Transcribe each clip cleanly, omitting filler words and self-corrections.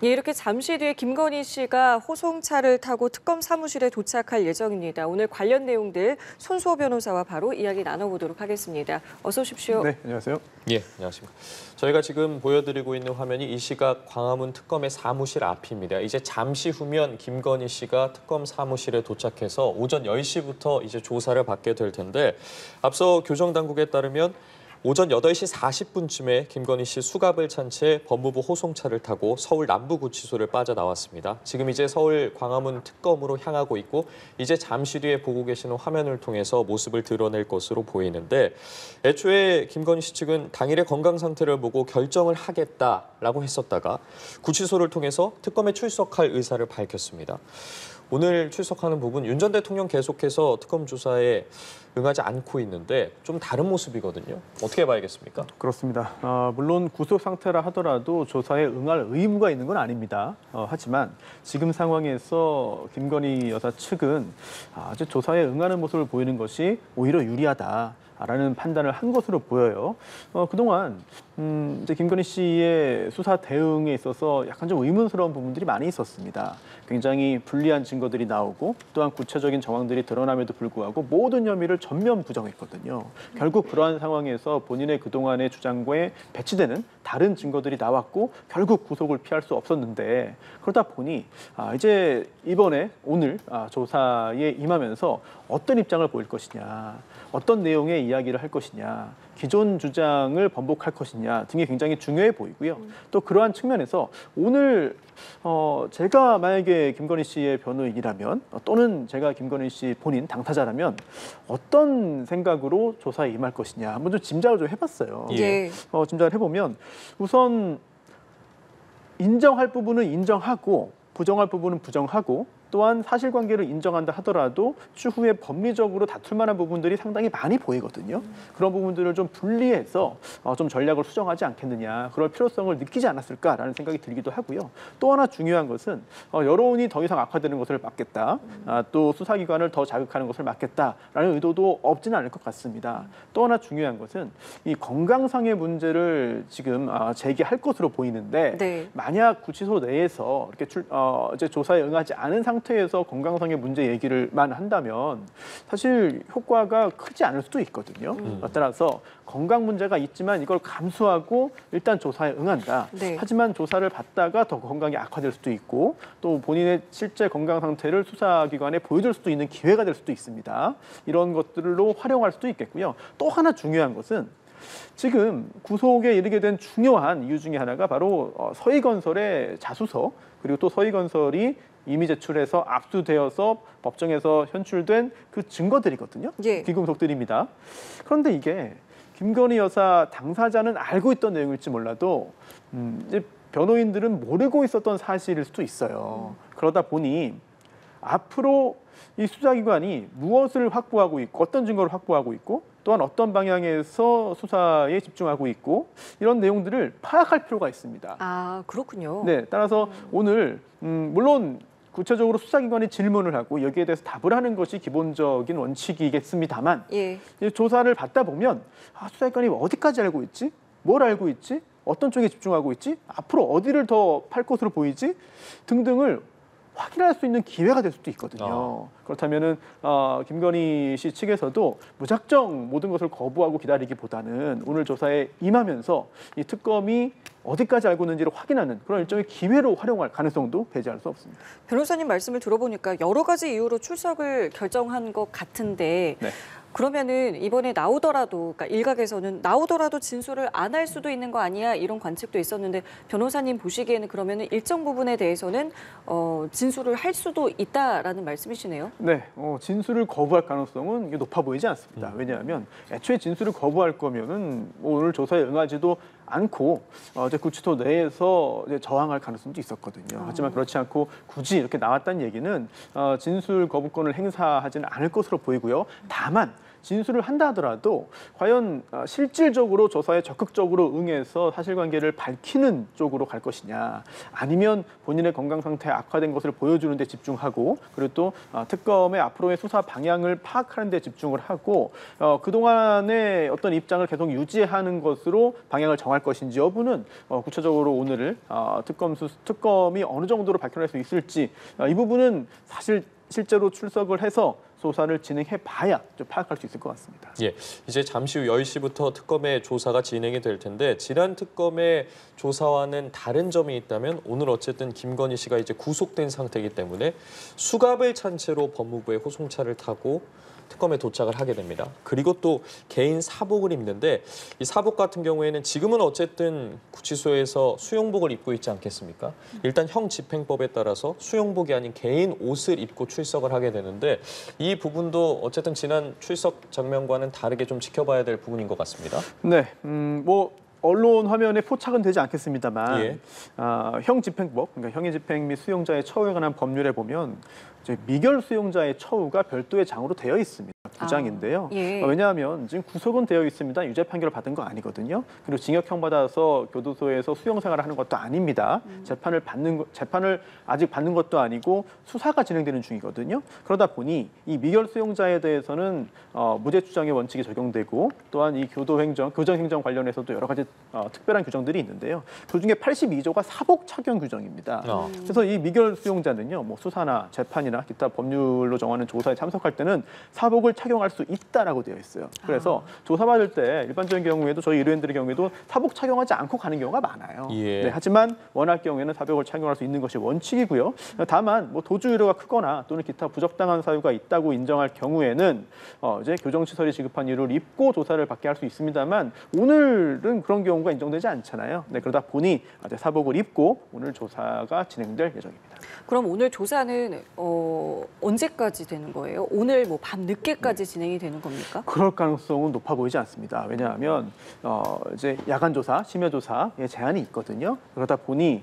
예, 이렇게 잠시 뒤에 김건희 씨가 호송차를 타고 특검 사무실에 도착할 예정입니다. 오늘 관련 내용들 손수호 변호사와 바로 이야기 나눠보도록 하겠습니다. 어서 오십시오. 네, 안녕하세요. 예, 안녕하십니까. 저희가 지금 보여드리고 있는 화면이 이 시각 광화문 특검의 사무실 앞입니다. 이제 잠시 후면 김건희 씨가 특검 사무실에 도착해서 오전 10시부터 이제 조사를 받게 될 텐데 앞서 교정당국에 따르면 오전 8시 40분쯤에 김건희 씨 수갑을 찬 채 법무부 호송차를 타고 서울 남부구치소를 빠져나왔습니다. 지금 이제 서울 광화문 특검으로 향하고 있고 이제 잠시 뒤에 보고 계시는 화면을 통해서 모습을 드러낼 것으로 보이는데 애초에 김건희 씨 측은 당일의 건강 상태를 보고 결정을 하겠다라고 했었다가 구치소를 통해서 특검에 출석할 의사를 밝혔습니다. 오늘 출석하는 부분 윤 전 대통령 계속해서 특검 조사에 응하지 않고 있는데 좀 다른 모습이거든요. 어떻게 봐야겠습니까? 그렇습니다. 물론 구속 상태라 하더라도 조사에 응할 의무가 있는 건 아닙니다. 하지만 지금 상황에서 김건희 여사 측은 아주 조사에 응하는 모습을 보이는 것이 오히려 유리하다라는 판단을 한 것으로 보여요. 그동안 이제 김건희 씨의 수사 대응에 있어서 약간 좀 의문스러운 부분들이 많이 있었습니다. 굉장히 불리한 증거들이 나오고 또한 구체적인 정황들이 드러남에도 불구하고 모든 혐의를 전면 부정했거든요. 결국 그러한 상황에서 본인의 그동안의 주장과에 배치되는 다른 증거들이 나왔고 결국 구속을 피할 수 없었는데 그러다 보니 이제 이번에 오늘 조사에 임하면서 어떤 입장을 보일 것이냐, 어떤 내용의 이야기를 할 것이냐, 기존 주장을 번복할 것이냐 등이 굉장히 중요해 보이고요. 또 그러한 측면에서 오늘 제가 만약에 김건희 씨의 변호인이라면 또는 제가 김건희 씨 본인 당사자라면 어떤 생각으로 조사에 임할 것이냐 한번 좀 짐작을 좀 해봤어요. 예. 짐작을 해보면 우선 인정할 부분은 인정하고 부정할 부분은 부정하고 또한 사실관계를 인정한다 하더라도 추후에 법리적으로 다툴 만한 부분들이 상당히 많이 보이거든요. 그런 부분들을 좀 분리해서 좀 전략을 수정하지 않겠느냐, 그럴 필요성을 느끼지 않았을까라는 생각이 들기도 하고요. 또 하나 중요한 것은 여론이 더 이상 악화되는 것을 막겠다, 또 수사기관을 더 자극하는 것을 막겠다라는 의도도 없지는 않을 것 같습니다. 또 하나 중요한 것은 이 건강상의 문제를 지금 제기할 것으로 보이는데 네. 만약 구치소 내에서 이렇게 이제 조사에 응하지 않은 상태에서 건강상의 문제 얘기를만 한다면 사실 효과가 크지 않을 수도 있거든요. 따라서 건강 문제가 있지만 이걸 감수하고 일단 조사에 응한다. 네. 하지만 조사를 받다가 더 건강이 악화될 수도 있고 또 본인의 실제 건강 상태를 수사기관에 보여줄 수도 있는 기회가 될 수도 있습니다. 이런 것들로 활용할 수도 있겠고요. 또 하나 중요한 것은 지금 구속에 이르게 된 중요한 이유 중에 하나가 바로 서희건설의 자수서 그리고 또 서희건설이 이미 제출해서 압수되어서 법정에서 현출된 그 증거들이거든요. 예. 귀금속들입니다. 그런데 이게 김건희 여사 당사자는 알고 있던 내용일지 몰라도 이제 변호인들은 모르고 있었던 사실일 수도 있어요. 그러다 보니 앞으로 이 수사기관이 무엇을 확보하고 있고 어떤 증거를 확보하고 있고 또한 어떤 방향에서 수사에 집중하고 있고 이런 내용들을 파악할 필요가 있습니다. 아, 그렇군요. 네, 따라서 오늘 물론 구체적으로 수사기관이 질문을 하고 여기에 대해서 답을 하는 것이 기본적인 원칙이겠습니다만 예. 조사를 받다 보면 수사기관이 어디까지 알고 있지? 뭘 알고 있지? 어떤 쪽에 집중하고 있지? 앞으로 어디를 더 팔 것으로 보이지? 등등을 확인할 수 있는 기회가 될 수도 있거든요. 그렇다면은 김건희 씨 측에서도 무작정 모든 것을 거부하고 기다리기보다는 오늘 조사에 임하면서 이 특검이 어디까지 알고 있는지를 확인하는 그런 일종의 기회로 활용할 가능성도 배제할 수 없습니다. 변호사님 말씀을 들어보니까 여러 가지 이유로 출석을 결정한 것 같은데 네. 그러면은 이번에 나오더라도, 그러니까 일각에서는 나오더라도 진술을 안 할 수도 있는 거 아니야 이런 관측도 있었는데 변호사님 보시기에는 그러면은 일정 부분에 대해서는 진술을 할 수도 있다라는 말씀이시네요. 네, 진술을 거부할 가능성은 이게 높아 보이지 않습니다. 왜냐하면 애초에 진술을 거부할 거면은 오늘 조사에 응하지도 않고 이제 구치소 내에서 이제 저항할 가능성도 있었거든요. 하지만 그렇지 않고 굳이 이렇게 나왔다는 얘기는 진술 거부권을 행사하지는 않을 것으로 보이고요. 다만 진술을 한다 하더라도 과연 실질적으로 조사에 적극적으로 응해서 사실관계를 밝히는 쪽으로 갈 것이냐, 아니면 본인의 건강 상태 악화된 것을 보여주는 데 집중하고, 그리고 또 특검의 앞으로의 수사 방향을 파악하는 데 집중을 하고, 그동안의 어떤 입장을 계속 유지하는 것으로 방향을 정할 것인지 여부는 구체적으로 오늘 특검이 어느 정도로 밝혀낼 수 있을지, 이 부분은 사실 실제로 출석을 해서 조사를 진행해 봐야 좀 파악할 수 있을 것 같습니다. 예, 이제 잠시 후 10시부터 특검의 조사가 진행이 될 텐데, 지난 특검의 조사와는 다른 점이 있다면 오늘 어쨌든 김건희 씨가 이제 구속된 상태이기 때문에 수갑을 찬 채로 법무부의 호송차를 타고 특검에 도착을 하게 됩니다. 그리고 또 개인 사복을 입는데, 이 사복 같은 경우에는 지금은 어쨌든 구치소에서 수용복을 입고 있지 않겠습니까? 일단 형 집행법에 따라서 수용복이 아닌 개인 옷을 입고 출석을 하게 되는데, 이 부분도 어쨌든 지난 출석 장면과는 다르게 좀 지켜봐야 될 부분인 것 같습니다. 네, 언론 화면에 포착은 되지 않겠습니다만, 예. 형 집행법, 그러니까 형의 집행 및 수용자의 처우에 관한 법률에 보면 이제 미결 수용자의 처우가 별도의 장으로 되어 있습니다. 부장인데요. 예. 왜냐하면 지금 구속은 되어 있습니다. 유죄 판결을 받은 거 아니거든요. 그리고 징역형 받아서 교도소에서 수용 생활을 하는 것도 아닙니다. 재판을 아직 받는 것도 아니고 수사가 진행되는 중이거든요. 그러다 보니 이 미결 수용자에 대해서는 무죄 추정의 원칙이 적용되고, 또한 이 교정행정 관련해서도 여러 가지 특별한 규정들이 있는데요. 그중에 82조가 사복 착용 규정입니다. 그래서 이 미결 수용자는요, 뭐 수사나 재판이나 기타 법률로 정하는 조사에 참석할 때는 사복을 착용할 수 있다라고 되어 있어요. 그래서 조사받을 때 일반적인 경우에도 저희 의뢰인들의 경우에도 사복 착용하지 않고 가는 경우가 많아요. 예. 네, 하지만 원할 경우에는 사복을 착용할 수 있는 것이 원칙이고요. 다만 뭐 도주 우려가 크거나 또는 기타 부적당한 사유가 있다고 인정할 경우에는 이제 교정시설이 지급한 이유를 입고 조사를 받게 할 수 있습니다만, 오늘은 그런 경우가 인정되지 않잖아요. 네, 그러다 보니 사복을 입고 오늘 조사가 진행될 예정입니다. 그럼 오늘 조사는 언제까지 되는 거예요? 오늘 뭐 밤 늦게까지 진행이 되는 겁니까? 그럴 가능성은 높아 보이지 않습니다. 왜냐하면 이제 야간 조사, 심야 조사에 제한이 있거든요. 그러다 보니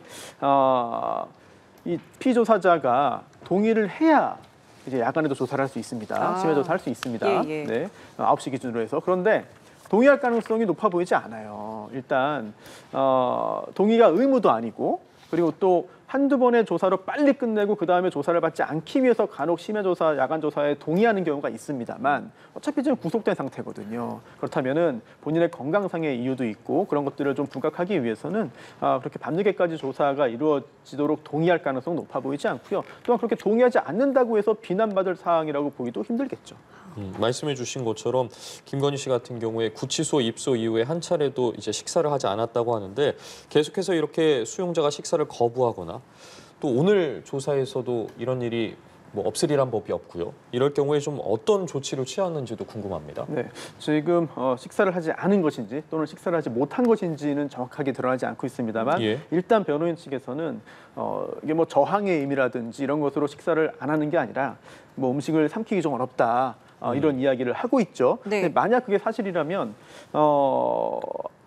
이 피조사자가 동의를 해야 이제 야간에도 조사를 할 수 있습니다. 심야 조사 할 수 있습니다. 예. 네, 9시 기준으로 해서. 그런데 동의할 가능성이 높아 보이지 않아요. 일단 동의가 의무도 아니고, 그리고 또 한두 번의 조사로 빨리 끝내고 그다음에 조사를 받지 않기 위해서 간혹 심야조사, 야간조사에 동의하는 경우가 있습니다만, 어차피 지금 구속된 상태거든요. 그렇다면은 본인의 건강상의 이유도 있고 그런 것들을 좀 부각하기 위해서는 그렇게 밤늦게까지 조사가 이루어지도록 동의할 가능성은 높아 보이지 않고요. 또한 그렇게 동의하지 않는다고 해서 비난받을 사항이라고 보기도 힘들겠죠. 말씀해 주신 것처럼 김건희 씨 같은 경우에 구치소 입소 이후에 한 차례도 이제 식사를 하지 않았다고 하는데, 계속해서 이렇게 수용자가 식사를 거부하거나, 또 오늘 조사에서도 이런 일이 뭐 없으리란 법이 없고요. 이럴 경우에 좀 어떤 조치를 취하는지도 궁금합니다. 네, 지금 식사를 하지 않은 것인지 또는 식사를 하지 못한 것인지는 정확하게 드러나지 않고 있습니다만, 예. 일단 변호인 측에서는 이게 뭐 저항의 의미라든지 이런 것으로 식사를 안 하는 게 아니라 뭐 음식을 삼키기 좀 어렵다, 이런 이야기를 하고 있죠. 네. 근데 만약 그게 사실이라면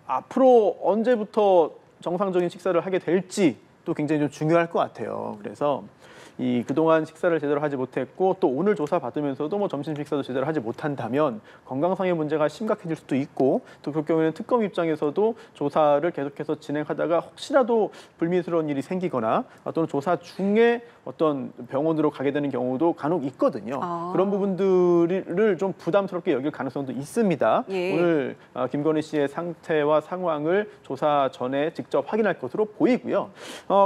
앞으로 언제부터 정상적인 식사를 하게 될지 또 굉장히 좀 중요할 것 같아요. 그래서 이 그동안 식사를 제대로 하지 못했고 또 오늘 조사 받으면서도 뭐 점심 식사도 제대로 하지 못한다면 건강상의 문제가 심각해질 수도 있고, 또 그럴 경우에는 특검 입장에서도 조사를 계속해서 진행하다가 혹시라도 불미스러운 일이 생기거나 또는 조사 중에 어떤 병원으로 가게 되는 경우도 간혹 있거든요. 그런 부분들을 좀 부담스럽게 여길 가능성도 있습니다. 예. 오늘 김건희 씨의 상태와 상황을 조사 전에 직접 확인할 것으로 보이고요.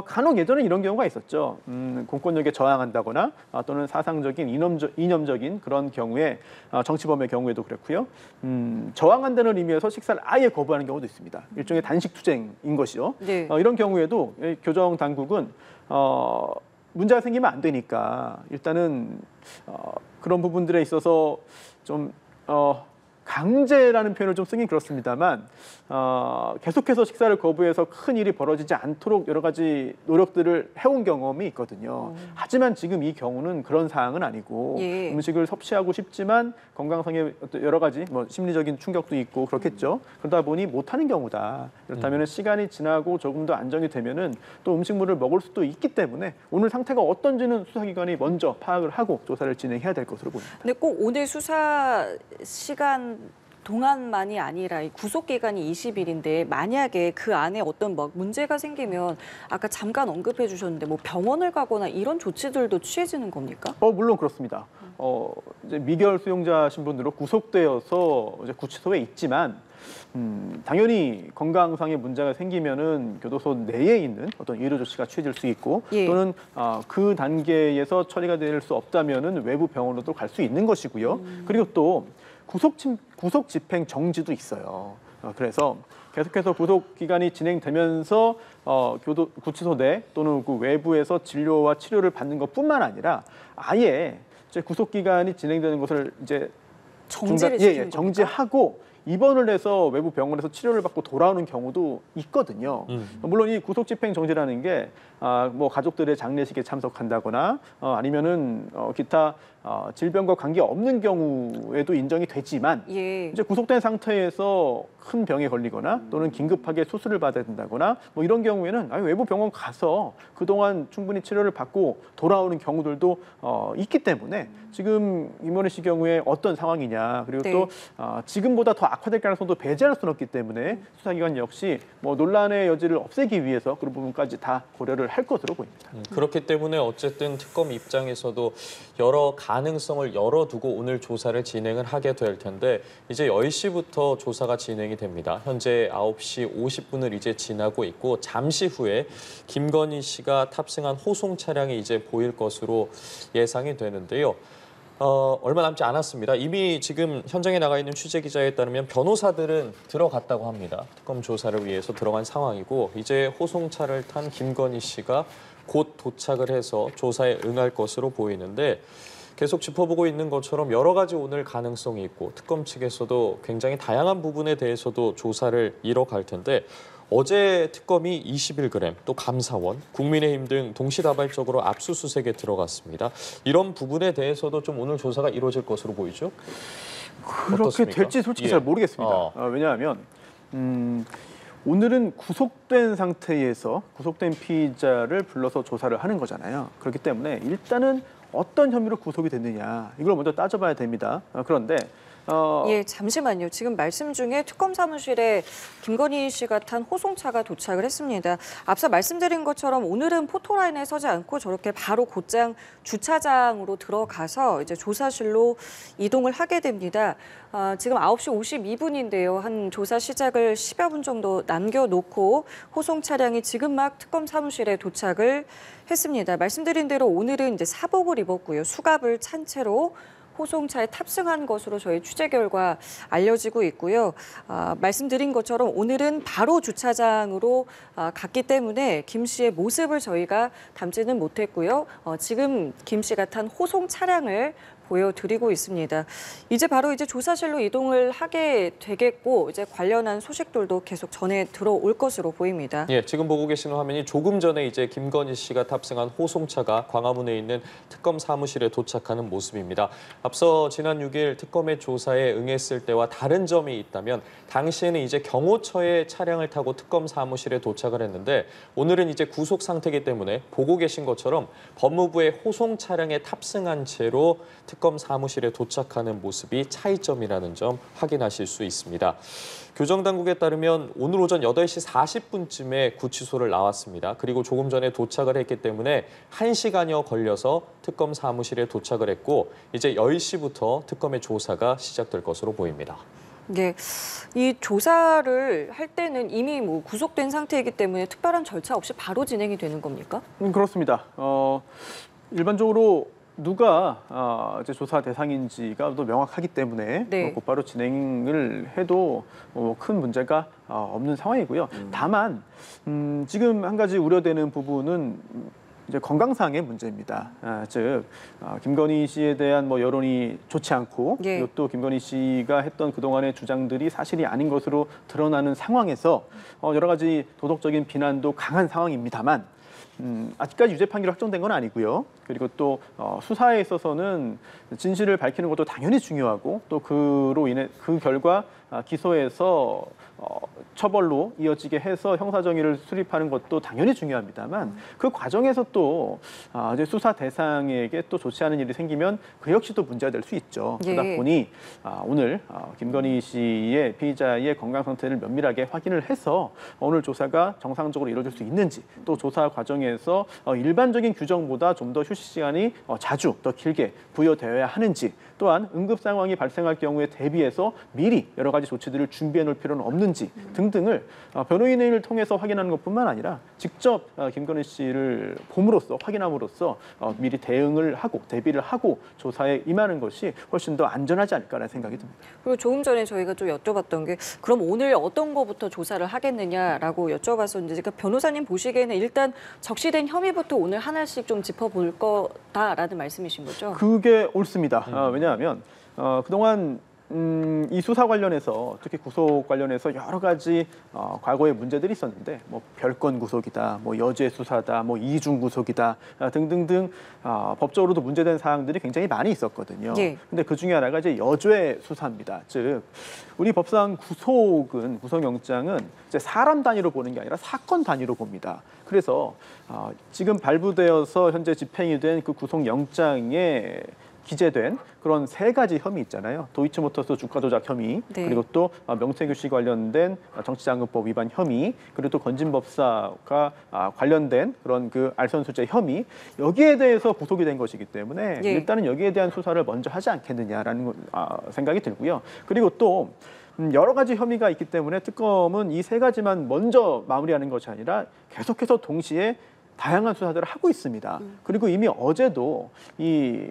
간혹 예전에 이런 경우가 있었죠. 공권력에 저항한다거나 또는 사상적인 이념적인 그런 경우에, 정치범의 경우에도 그렇고요. 저항한다는 의미에서 식사를 아예 거부하는 경우도 있습니다. 일종의 단식 투쟁인 것이요. 네. 이런 경우에도 교정 당국은 문제가 생기면 안 되니까 일단은 그런 부분들에 있어서 좀 강제라는 표현을 좀 쓰긴 그렇습니다만 계속해서 식사를 거부해서 큰 일이 벌어지지 않도록 여러 가지 노력들을 해온 경험이 있거든요. 하지만 지금 이 경우는 그런 사항은 아니고 예. 음식을 섭취하고 싶지만 건강상의 어떤 여러 가지 뭐 심리적인 충격도 있고 그렇겠죠. 그러다 보니 못하는 경우다. 그렇다면 시간이 지나고 조금 더 안정이 되면은 또 음식물을 먹을 수도 있기 때문에 오늘 상태가 어떤지는 수사기관이 먼저 파악을 하고 조사를 진행해야 될 것으로 보입니다. 근데 꼭 오늘 수사 시간 동안만이 아니라 이 구속 기간이 20일인데 만약에 그 안에 어떤 뭐 문제가 생기면 아까 잠깐 언급해 주셨는데 뭐 병원을 가거나 이런 조치들도 취해지는 겁니까? 물론 그렇습니다. 이제 미결 수용자 신분으로 구속되어서 이제 구치소에 있지만 당연히 건강상의 문제가 생기면은 교도소 내에 있는 어떤 의료 조치가 취해질 수 있고 예. 또는 그 단계에서 처리가 될 수 없다면은 외부 병원으로도 갈 수 있는 것이고요. 그리고 또 구속 집행 정지도 있어요. 그래서 계속해서 구속 기간이 진행되면서 구치소 내 또는 그 외부에서 진료와 치료를 받는 것뿐만 아니라 아예 이제 구속 기간이 진행되는 것을 이제 정지를 시키는 겁니까? 정지하고 입원을 해서 외부 병원에서 치료를 받고 돌아오는 경우도 있거든요. 물론 이 구속 집행 정지라는 게 뭐 가족들의 장례식에 참석한다거나 아니면은 기타 질병과 관계 없는 경우에도 인정이 되지만 예. 이제 구속된 상태에서 큰 병에 걸리거나 또는 긴급하게 수술을 받아야 된다거나 뭐 이런 경우에는 외부 병원 가서 그동안 충분히 치료를 받고 돌아오는 경우들도 있기 때문에 지금 임원희 씨 경우에 어떤 상황이냐 그리고 네. 또 지금보다 더 악화될 가능성도 배제할 수는 없기 때문에 수사기관 역시 뭐 논란의 여지를 없애기 위해서 그런 부분까지 다 고려를 할 것으로 보입니다. 그렇기 때문에 어쨌든 특검 입장에서도 여러 가능성을 열어두고 오늘 조사를 진행을 하게 될 텐데 이제 10시부터 조사가 진행이 됩니다. 현재 9시 50분을 이제 지나고 있고 잠시 후에 김건희 씨가 탑승한 호송 차량이 이제 보일 것으로 예상이 되는데요. 얼마 남지 않았습니다. 이미 지금 현장에 나가 있는 취재 기자에 따르면 변호사들은 들어갔다고 합니다. 특검 조사를 위해서 들어간 상황이고 이제 호송차를 탄 김건희 씨가 곧 도착을 해서 조사에 응할 것으로 보이는데 계속 짚어보고 있는 것처럼 여러 가지 오늘 가능성이 있고 특검 측에서도 굉장히 다양한 부분에 대해서도 조사를 이뤄갈 텐데 어제 특검이 21g, 또 감사원, 국민의힘 등 동시다발적으로 압수수색에 들어갔습니다. 이런 부분에 대해서도 좀 오늘 조사가 이루어질 것으로 보이죠? 그렇게 어떻습니까? 될지 솔직히 예. 잘 모르겠습니다. 왜냐하면 오늘은 구속된 상태에서 구속된 피의자를 불러서 조사를 하는 거잖아요. 그렇기 때문에 일단은 어떤 혐의로 구속이 됐느냐 이걸 먼저 따져봐야 됩니다. 그런데 예, 잠시만요. 지금 말씀 중에 특검 사무실에 김건희 씨가 탄 호송차가 도착을 했습니다. 앞서 말씀드린 것처럼 오늘은 포토라인에 서지 않고 저렇게 바로 곧장 주차장으로 들어가서 이제 조사실로 이동을 하게 됩니다. 지금 9시 52분인데요. 한 조사 시작을 10여 분 정도 남겨놓고 호송 차량이 지금 막 특검 사무실에 도착을 했습니다. 말씀드린 대로 오늘은 이제 사복을 입었고요. 수갑을 찬 채로 호송차에 탑승한 것으로 저희 취재 결과 알려지고 있고요. 말씀드린 것처럼 오늘은 바로 주차장으로 갔기 때문에 김 씨의 모습을 저희가 담지는 못했고요. 지금 김 씨가 탄 호송 차량을 보여드리고 있습니다. 이제 바로 이제 조사실로 이동을 하게 되겠고 이제 관련한 소식들도 계속 전해 들어올 것으로 보입니다. 예, 지금 보고 계시는 화면이 조금 전에 이제 김건희 씨가 탑승한 호송차가 광화문에 있는 특검 사무실에 도착하는 모습입니다. 앞서 지난 6일 특검의 조사에 응했을 때와 다른 점이 있다면 당시에는 이제 경호처의 차량을 타고 특검 사무실에 도착을 했는데 오늘은 이제 구속 상태이기 때문에 보고 계신 것처럼 법무부의 호송 차량에 탑승한 채로 특검 사무실에 도착하는 모습이 차이점이라는 점 확인하실 수 있습니다. 교정당국에 따르면 오늘 오전 8시 40분쯤에 구치소를 나왔습니다. 그리고 조금 전에 도착을 했기 때문에 1시간여 걸려서 특검 사무실에 도착을 했고 이제 10시부터 특검의 조사가 시작될 것으로 보입니다. 네, 이 조사를 할 때는 이미 뭐 구속된 상태이기 때문에 특별한 절차 없이 바로 진행이 되는 겁니까? 그렇습니다. 일반적으로 누가 이제 조사 대상인지가 또 명확하기 때문에 네. 곧바로 진행을 해도 큰 문제가 없는 상황이고요. 다만 지금 한 가지 우려되는 부분은 이제 건강상의 문제입니다. 즉 김건희 씨에 대한 뭐 여론이 좋지 않고 예. 그리고 또 김건희 씨가 했던 그동안의 주장들이 사실이 아닌 것으로 드러나는 상황에서 여러 가지 도덕적인 비난도 강한 상황입니다만 아직까지 유죄 판결이 확정된 건 아니고요. 그리고 또 수사에 있어서는 진실을 밝히는 것도 당연히 중요하고 또 그로 인해 그 결과 기소해서 처벌로 이어지게 해서 형사정의를 수립하는 것도 당연히 중요합니다만 그 과정에서 또 이제 수사 대상에게 또 좋지 않은 일이 생기면 그 역시 또 문제가 될 수 있죠. 예. 그러다 보니 오늘 김건희 씨의 피의자의 건강 상태를 면밀하게 확인을 해서 오늘 조사가 정상적으로 이루어질 수 있는지 또 조사 과정에서 일반적인 규정보다 좀 더 휴식 시간이 자주 더 길게 부여되어야 하는지 또한 응급 상황이 발생할 경우에 대비해서 미리 여러 가지 조치들을 준비해 놓을 필요는 없는지 등등을 변호인을 통해서 확인하는 것뿐만 아니라 직접 김건희 씨를 봄으로써 확인함으로써 미리 대응을 하고 대비를 하고 조사에 임하는 것이 훨씬 더 안전하지 않을까라는 생각이 듭니다. 그리고 조금 전에 저희가 좀 여쭤봤던 게 그럼 오늘 어떤 거부터 조사를 하겠느냐라고 여쭤봤었는데 그러니까 변호사님 보시기에는 일단 적시된 혐의부터 오늘 하나씩 좀 짚어볼 거다라는 말씀이신 거죠? 그게 옳습니다. 왜냐하면 그동안 이 수사 관련해서 특히 구속 관련해서 여러 가지 과거의 문제들이 있었는데 뭐 별건 구속이다, 뭐 여죄 수사다, 뭐 이중 구속이다 등등등 법적으로도 문제된 사항들이 굉장히 많이 있었거든요. 예. 근데 그 중에 하나가 이제 여죄 수사입니다. 즉 우리 법상 구속영장은 이제 사람 단위로 보는 게 아니라 사건 단위로 봅니다. 그래서 지금 발부되어서 현재 집행이 된 그 구속영장에 기재된 그런 세 가지 혐의 있잖아요. 도이치모터스 주가 조작 혐의, 네. 그리고 또 명태규씨 관련된 정치자금법 위반 혐의, 그리고 또 건진법사가 관련된 그런 그 알선수재 혐의, 여기에 대해서 구속이 된 것이기 때문에 예. 일단은 여기에 대한 수사를 먼저 하지 않겠느냐라는 생각이 들고요. 그리고 또 여러 가지 혐의가 있기 때문에 특검은 이 세 가지만 먼저 마무리하는 것이 아니라 계속해서 동시에 다양한 수사들을 하고 있습니다. 그리고 이미 어제도 이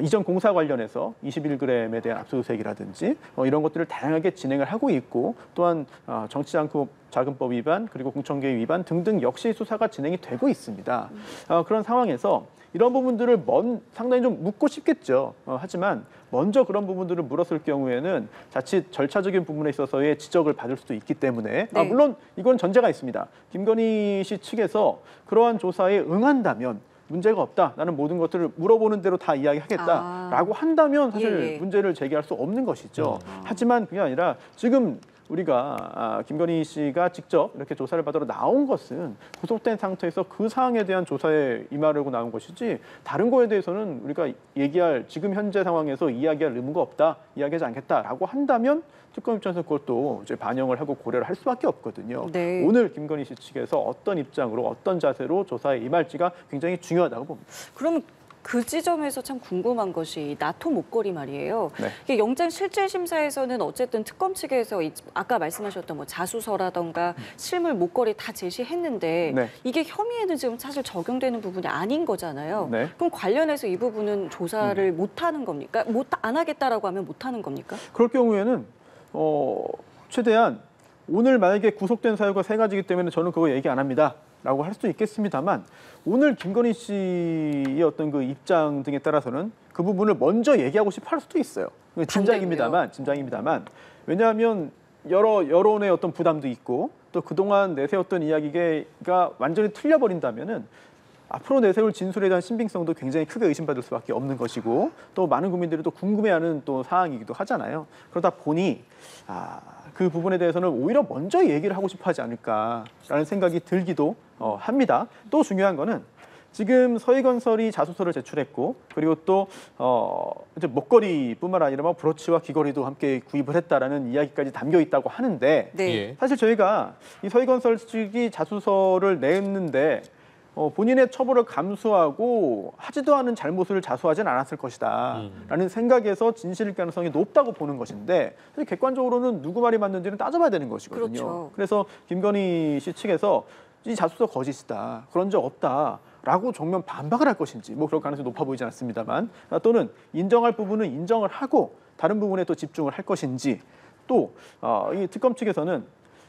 이전 공사 관련해서 21g에 대한 압수수색이라든지 이런 것들을 다양하게 진행을 하고 있고 또한 정치자금법 위반 그리고 공천개입 위반 등등 역시 수사가 진행이 되고 있습니다. 그런 상황에서 이런 부분들을 상당히 좀 묻고 싶겠죠. 하지만 먼저 그런 부분들을 물었을 경우에는 자칫 절차적인 부분에 있어서의 지적을 받을 수도 있기 때문에 네. 물론 이건 전제가 있습니다. 김건희 씨 측에서 그러한 조사에 응한다면 문제가 없다. 나는 모든 것들을 물어보는 대로 다 이야기하겠다라고 한다면 사실 예. 문제를 제기할 수 없는 것이죠. 하지만 그게 아니라 지금 우리가 김건희 씨가 직접 이렇게 조사를 받으러 나온 것은 구속된 상태에서 그 사항에 대한 조사에 임하려고 나온 것이지 다른 거에 대해서는 우리가 얘기할 지금 현재 상황에서 이야기할 의무가 없다, 이야기하지 않겠다라고 한다면 특검 입장에서 그것도 이제 반영을 하고 고려를 할 수밖에 없거든요. 네. 오늘 김건희 씨 측에서 어떤 입장으로 어떤 자세로 조사에 임할지가 굉장히 중요하다고 봅니다. 그럼 그 지점에서 참 궁금한 것이 나토 목걸이 말이에요. 네. 이게 영장 실질 심사에서는 어쨌든 특검 측에서 아까 말씀하셨던 뭐 자수서라던가 실물 목걸이 다 제시했는데 네. 이게 혐의에는 지금 사실 적용되는 부분이 아닌 거잖아요. 네. 그럼 관련해서 이 부분은 조사를 못 하는 겁니까? 안 하겠다라고 하면 못 하는 겁니까? 그럴 경우에는 최대한 오늘 만약에 구속된 사유가 세 가지이기 때문에 저는 그거 얘기 안 합니다. 라고 할 수도 있겠습니다만 오늘 김건희 씨의 어떤 그 입장 등에 따라서는 그 부분을 먼저 얘기하고 싶어 할 수도 있어요. 짐작입니다만 왜냐하면 여론의 어떤 부담도 있고 또 그동안 내세웠던 이야기가 완전히 틀려버린다면은 앞으로 내세울 진술에 대한 신빙성도 굉장히 크게 의심받을 수밖에 없는 것이고 또 많은 국민들이 또 궁금해하는 또 사항이기도 하잖아요. 그러다 보니 그 부분에 대해서는 오히려 먼저 얘기를 하고 싶어하지 않을까라는 생각이 들기도 합니다. 또 중요한 거는 지금 서희건설이 자수서를 제출했고 그리고 또 이제 목걸이뿐만 아니라 뭐 브로치와 귀걸이도 함께 구입을 했다라는 이야기까지 담겨 있다고 하는데 네. 예. 사실 저희가 이 서희건설 측이 자수서를 냈는데 본인의 처벌을 감수하고 하지도 않은 잘못을 자수하진 않았을 것이다 라는 생각에서 진실 가능성이 높다고 보는 것인데 사실 객관적으로는 누구 말이 맞는지는 따져봐야 되는 것이거든요. 그렇죠. 그래서 김건희 씨 측에서 이 자수서 거짓이다, 그런 적 없다 라고 정면 반박을 할 것인지 뭐 그럴 가능성이 높아 보이지 않습니다만 또는 인정할 부분은 인정을 하고 다른 부분에 또 집중을 할 것인지 또 이 특검 측에서는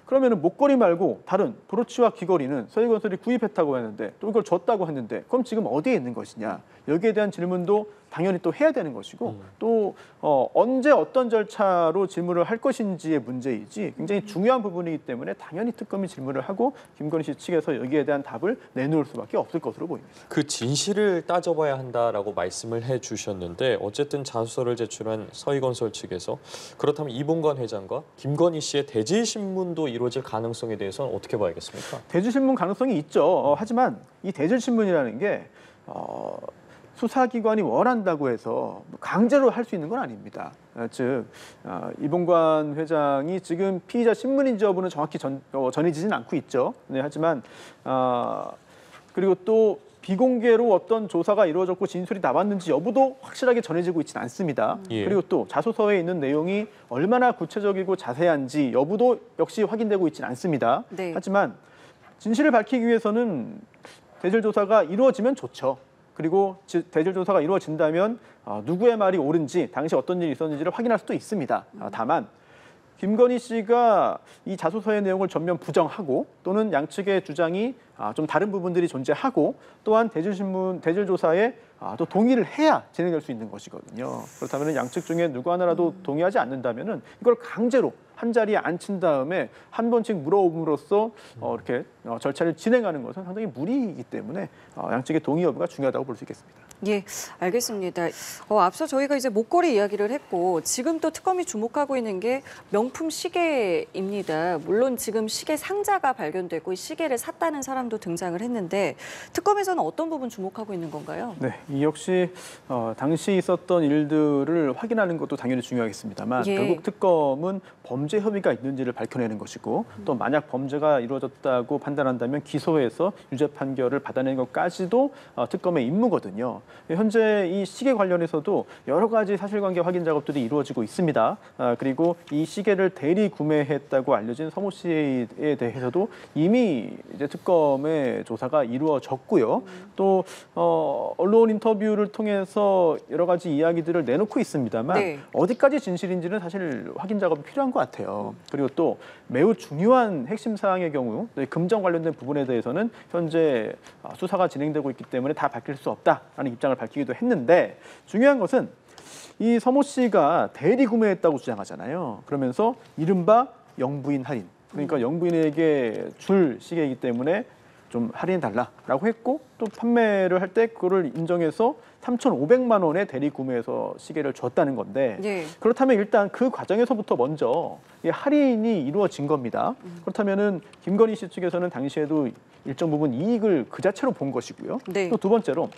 그러면은 목걸이 말고 다른 브로치와 귀걸이는 서희건설이 구입했다고 했는데 또 이걸 줬다고 했는데 그럼 지금 어디에 있는 것이냐? 여기에 대한 질문도 당연히 또 해야 되는 것이고 또 언제 어떤 절차로 질문을 할 것인지의 문제이지 굉장히 중요한 부분이기 때문에 당연히 특검이 질문을 하고 김건희 씨 측에서 여기에 대한 답을 내놓을 수밖에 없을 것으로 보입니다. 그 진실을 따져봐야 한다라고 말씀을 해주셨는데 어쨌든 자수서를 제출한 서희건설 측에서 그렇다면 이봉관 회장과 김건희 씨의 대질 신문도 이루어질 가능성에 대해서는 어떻게 봐야겠습니까? 대질 신문 가능성이 있죠. 하지만 이 대질 신문이라는 게 수사기관이 원한다고 해서 강제로 할 수 있는 건 아닙니다. 즉 이봉관 회장이 지금 피의자 신문인지 여부는 정확히 전해지진 않고 있죠. 네, 하지만 그리고 또 비공개로 어떤 조사가 이루어졌고 진술이 나왔는지 여부도 확실하게 전해지고 있지는 않습니다. 예. 그리고 또 자소서에 있는 내용이 얼마나 구체적이고 자세한지 여부도 역시 확인되고 있지는 않습니다. 네. 하지만 진실을 밝히기 위해서는 대질 조사가 이루어지면 좋죠. 그리고 대질 조사가 이루어진다면 누구의 말이 옳은지 당시 어떤 일이 있었는지를 확인할 수도 있습니다. 다만 김건희 씨가 이 자소서의 내용을 전면 부정하고 또는 양측의 주장이 좀 다른 부분들이 존재하고 또한 대질 조사에 또 동의를 해야 진행될 수 있는 것이거든요. 그렇다면 양측 중에 누구 하나라도 동의하지 않는다면은 이걸 강제로 한 자리에 앉힌 다음에 한 번씩 물어옴으로써 이렇게 절차를 진행하는 것은 상당히 무리이기 때문에 양측의 동의 여부가 중요하다고 볼 수 있겠습니다. 예, 알겠습니다. 앞서 저희가 이제 목걸이 이야기를 했고 지금 또 특검이 주목하고 있는 게 명품 시계입니다. 물론 지금 시계 상자가 발견되고 이 시계를 샀다는 사람도 등장을 했는데 특검에서는 어떤 부분 주목하고 있는 건가요? 네, 이 역시 당시 있었던 일들을 확인하는 것도 당연히 중요하겠습니다만 예. 결국 특검은 범죄 혐의가 있는지를 밝혀내는 것이고 또 만약 범죄가 이루어졌다고 판단한다면 기소해서 유죄 판결을 받아내는 것까지도 특검의 임무거든요. 현재 이 시계 관련해서도 여러 가지 사실관계 확인 작업들이 이루어지고 있습니다. 그리고 이 시계를 대리 구매했다고 알려진 서모 씨에 대해서도 이미 이제 특검의 조사가 이루어졌고요. 또 언론 인터뷰를 통해서 여러 가지 이야기들을 내놓고 있습니다만 네. 어디까지 진실인지는 사실 확인 작업이 필요한 것 같아요. 그리고 또 매우 중요한 핵심 사항의 경우 금전 관련된 부분에 대해서는 현재 수사가 진행되고 있기 때문에 다 밝힐 수 없다라는 입장을 밝히기도 했는데 중요한 것은 이 서모 씨가 대리 구매했다고 주장하잖아요. 그러면서 이른바 영부인 할인, 그러니까 영부인에게 줄 시계이기 때문에 좀 할인해달라라고 했고 또 판매를 할 때 그거를 인정해서 3,500만 원에 대리 구매해서 시계를 줬다는 건데 예. 그렇다면 일단 그 과정에서부터 먼저 이 할인이 이루어진 겁니다. 그렇다면은 김건희 씨 측에서는 당시에도 일정 부분 이익을 그 자체로 본 것이고요. 네. 또 두 번째로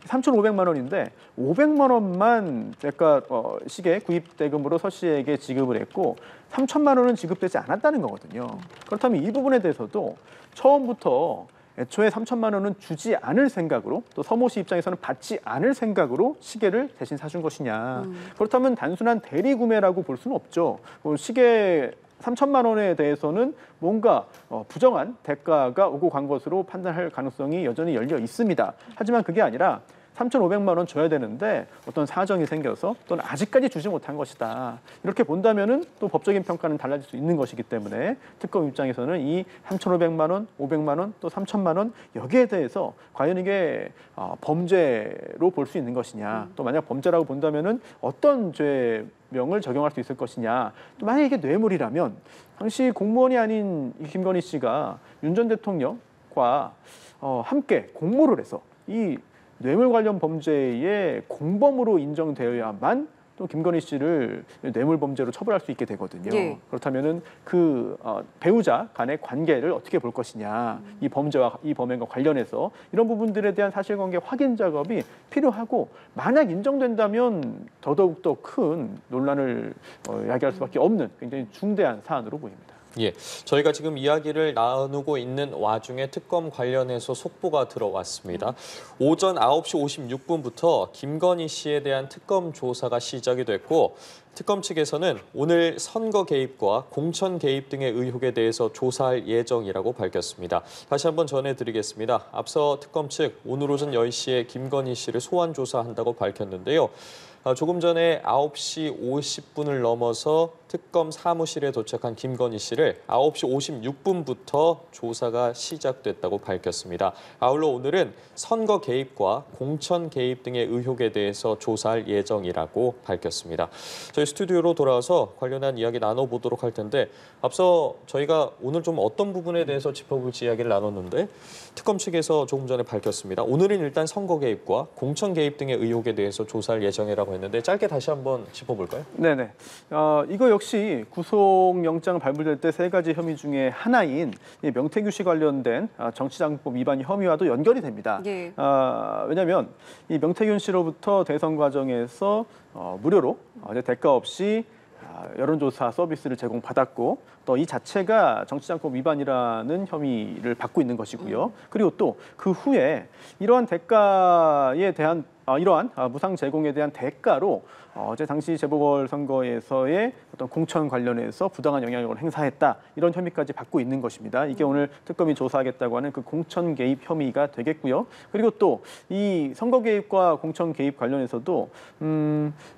3,500만 원인데 500만 원만 대가 시계 구입 대금으로 서 씨에게 지급을 했고 3천만 원은 지급되지 않았다는 거거든요. 그렇다면 이 부분에 대해서도 처음부터 애초에 3천만 원은 주지 않을 생각으로 또 서모 씨 입장에서는 받지 않을 생각으로 시계를 대신 사준 것이냐. 그렇다면 단순한 대리 구매라고 볼 수는 없죠. 시계 3천만 원에 대해서는 뭔가 부정한 대가가 오고 간 것으로 판단할 가능성이 여전히 열려 있습니다. 하지만 그게 아니라 3,500만 원 줘야 되는데 어떤 사정이 생겨서 또는 아직까지 주지 못한 것이다. 이렇게 본다면은 또 법적인 평가는 달라질 수 있는 것이기 때문에 특검 입장에서는 이 3,500만 원, 500만 원, 또 3천만 원 여기에 대해서 과연 이게 범죄로 볼 수 있는 것이냐. 또 만약 범죄라고 본다면은 어떤 죄명을 적용할 수 있을 것이냐. 또 만약 이게 뇌물이라면 당시 공무원이 아닌 이 김건희 씨가 윤 전 대통령과 함께 공모를 해서 이 뇌물 관련 범죄의 공범으로 인정되어야만 또 김건희 씨를 뇌물 범죄로 처벌할 수 있게 되거든요. 예. 그렇다면은 그 배우자 간의 관계를 어떻게 볼 것이냐, 이 범죄와 이 범행과 관련해서 이런 부분들에 대한 사실관계 확인 작업이 필요하고 만약 인정된다면 더더욱 더 큰 논란을 야기할 수밖에 없는 굉장히 중대한 사안으로 보입니다. 예, 저희가 지금 이야기를 나누고 있는 와중에 특검 관련해서 속보가 들어왔습니다. 오전 9시 56분부터 김건희 씨에 대한 특검 조사가 시작이 됐고 특검 측에서는 오늘 선거 개입과 공천 개입 등의 의혹에 대해서 조사할 예정이라고 밝혔습니다. 다시 한번 전해드리겠습니다. 앞서 특검 측 오늘 오전 10시에 김건희 씨를 소환 조사한다고 밝혔는데요. 조금 전에 9시 50분을 넘어서 특검 사무실에 도착한 김건희 씨를 9시 56분부터 조사가 시작됐다고 밝혔습니다. 아울러 오늘은 선거 개입과 공천 개입 등의 의혹에 대해서 조사할 예정이라고 밝혔습니다. 저희 스튜디오로 돌아와서 관련한 이야기 나눠보도록 할 텐데 앞서 저희가 오늘 좀 어떤 부분에 대해서 짚어볼지 이야기를 나눴는데 특검 측에서 조금 전에 밝혔습니다. 오늘은 일단 선거 개입과 공천 개입 등의 의혹에 대해서 조사할 예정이라고 했는데 짧게 다시 한번 짚어볼까요? 네네. 이거 역시 구속영장 발부될 때 세 가지 혐의 중에 하나인 이 명태규 씨 관련된 정치자금법 위반 혐의와도 연결이 됩니다. 예. 왜냐하면 이 명태균 씨로부터 대선 과정에서 무료로 대가 없이 여론조사 서비스를 제공받았고 또 이 자체가 정치자금법 위반이라는 혐의를 받고 있는 것이고요. 그리고 또 그 후에 이러한 대가에 대한 이러한 무상 제공에 대한 대가로 어제 당시 재보궐선거에서의 어떤 공천 관련해서 부당한 영향력을 행사했다 이런 혐의까지 받고 있는 것입니다. 이게 오늘 특검이 조사하겠다고 하는 그 공천 개입 혐의가 되겠고요. 그리고 또 이 선거 개입과 공천 개입 관련해서도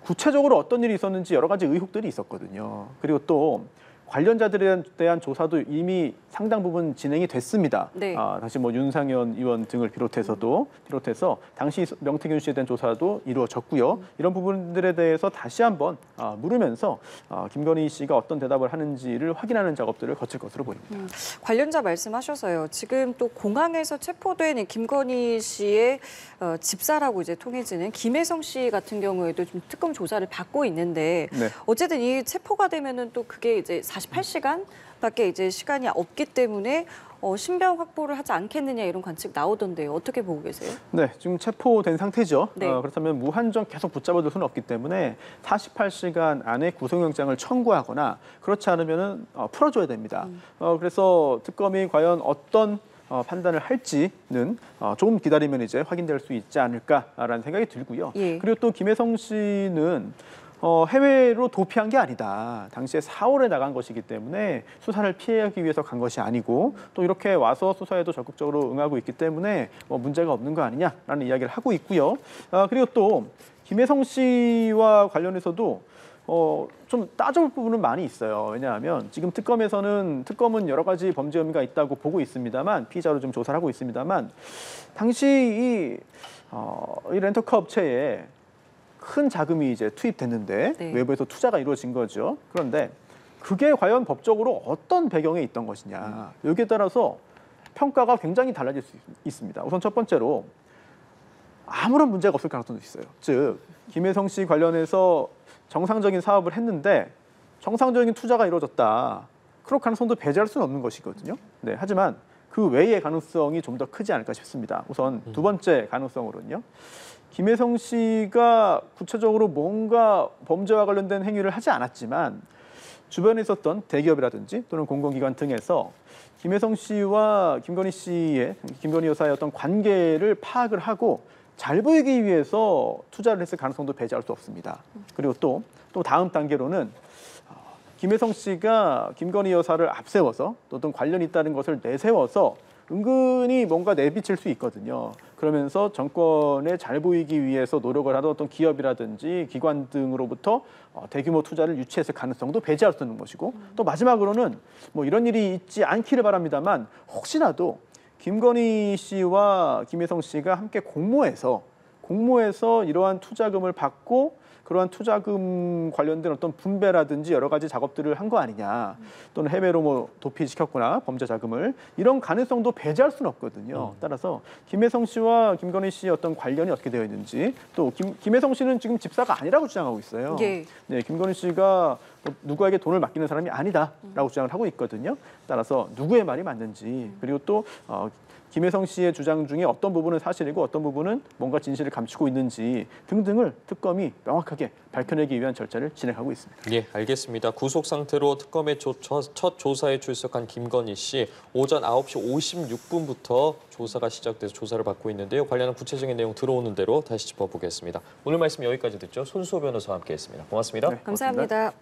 구체적으로 어떤 일이 있었는지 여러 가지 의혹들이 있었거든요. 그리고 또 관련자들에 대한 조사도 이미 상당 부분 진행이 됐습니다. 네. 당시 뭐 윤상현 의원 등을 비롯해서 당시 명태균 씨에 대한 조사도 이루어졌고요. 이런 부분들에 대해서 다시 한번 물으면서 김건희 씨가 어떤 대답을 하는지를 확인하는 작업들을 거칠 것으로 보입니다. 관련자 말씀하셔서요. 지금 또 공항에서 체포된 이 김건희 씨의 집사라고 이제 통해지는 김혜성 씨 같은 경우에도 좀 특검 조사를 받고 있는데 네. 어쨌든 이 체포가 되면은 또 그게 이제 48시간밖에 이제 시간이 없기 때문에 신병 확보를 하지 않겠느냐 이런 관측 나오던데요. 어떻게 보고 계세요? 네, 지금 체포된 상태죠. 네. 그렇다면 무한정 계속 붙잡아둘 수는 없기 때문에 48시간 안에 구속영장을 청구하거나 그렇지 않으면 풀어줘야 됩니다. 그래서 특검이 과연 어떤 판단을 할지는 조금 기다리면 이제 확인될 수 있지 않을까라는 생각이 들고요. 예. 그리고 또 김혜성 씨는 해외로 도피한 게 아니다. 당시에 4월에 나간 것이기 때문에 수사를 피하기 위해서 간 것이 아니고 또 이렇게 와서 수사에도 적극적으로 응하고 있기 때문에 문제가 없는 거 아니냐라는 이야기를 하고 있고요. 그리고 또 김혜성 씨와 관련해서도 좀 따져볼 부분은 많이 있어요. 왜냐하면 지금 특검은 여러 가지 범죄 혐의가 있다고 보고 있습니다만 피의자로 좀 조사를 하고 있습니다만 당시 이 렌터카 업체에 큰 자금이 이제 투입됐는데 네. 외부에서 투자가 이루어진 거죠. 그런데 그게 과연 법적으로 어떤 배경에 있던 것이냐. 여기에 따라서 평가가 굉장히 달라질 수 있습니다. 우선 첫 번째로 아무런 문제가 없을 가능성도 있어요. 즉 김혜성 씨 관련해서 정상적인 사업을 했는데 정상적인 투자가 이루어졌다. 그럴 가능성도 배제할 수는 없는 것이거든요. 네, 하지만 그 외의 가능성이 좀 더 크지 않을까 싶습니다. 우선 두 번째 가능성으로는요. 김혜성 씨가 구체적으로 뭔가 범죄와 관련된 행위를 하지 않았지만 주변에 있었던 대기업이라든지 또는 공공기관 등에서 김혜성 씨와 김건희 여사의 어떤 관계를 파악을 하고 잘 보이기 위해서 투자를 했을 가능성도 배제할 수 없습니다. 그리고 또 다음 단계로는 김혜성 씨가 김건희 여사를 앞세워서 또 어떤 관련이 있다는 것을 내세워서 은근히 뭔가 내비칠 수 있거든요. 그러면서 정권에 잘 보이기 위해서 노력을 하던 어떤 기업이라든지 기관 등으로부터 대규모 투자를 유치했을 가능성도 배제할 수 있는 것이고 또 마지막으로는 뭐 이런 일이 있지 않기를 바랍니다만 혹시라도 김건희 씨와 김혜성 씨가 함께 공모해서 이러한 투자금을 받고 그러한 투자금 관련된 어떤 분배라든지 여러 가지 작업들을 한 거 아니냐 또는 해외로 뭐 도피시켰거나 범죄 자금을 이런 가능성도 배제할 수는 없거든요. 따라서 김혜성 씨와 김건희 씨의 어떤 관련이 어떻게 되어 있는지 또 김혜성 씨는 지금 집사가 아니라고 주장하고 있어요. 예. 네, 김건희 씨가 누구에게 돈을 맡기는 사람이 아니다라고 주장을 하고 있거든요. 따라서 누구의 말이 맞는지 그리고 또 김혜성 씨의 주장 중에 어떤 부분은 사실이고 어떤 부분은 뭔가 진실을 감추고 있는지 등등을 특검이 명확하게 밝혀내기 위한 절차를 진행하고 있습니다. 예, 알겠습니다. 구속 상태로 특검의 첫 조사에 출석한 김건희 씨 오전 9시 56분부터 조사가 시작돼서 조사를 받고 있는데요. 관련한 구체적인 내용 들어오는 대로 다시 짚어보겠습니다. 오늘 말씀 여기까지 듣죠. 손수호 변호사와 함께했습니다. 고맙습니다. 네, 감사합니다.